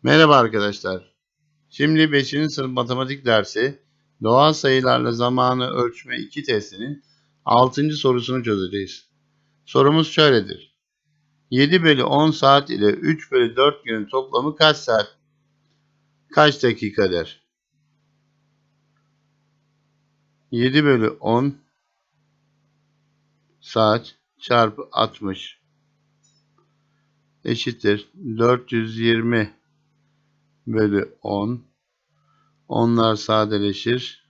Merhaba arkadaşlar. Şimdi 5. sınıf matematik dersi Doğal Sayılarla Zamanı Ölçme-2 testinin 6. sorusunu çözeceğiz. Sorumuz şöyledir. 7/10 saat ile 3/4 günün toplamı kaç saat, kaç dakikadır? 7/10 saat çarpı 60 eşittir 420/10. Onlar sadeleşir.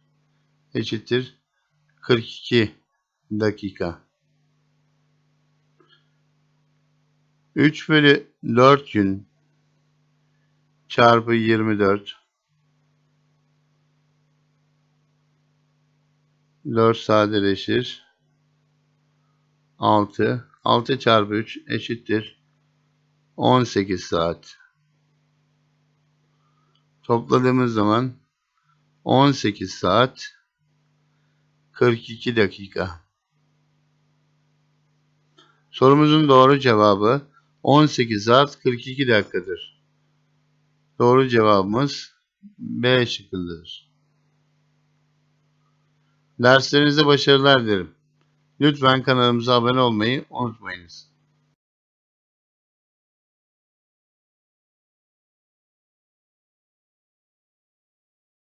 Eşittir 42 dakika. 3/4 gün çarpı 24. 4 sadeleşir. 6. 6 çarpı 3 eşittir 18 saat. Topladığımız zaman 18 saat 42 dakika. Sorumuzun doğru cevabı 18 saat 42 dakikadır. Doğru cevabımız B şıkkındadır. Derslerinizde başarılar dilerim. Lütfen kanalımıza abone olmayı unutmayınız.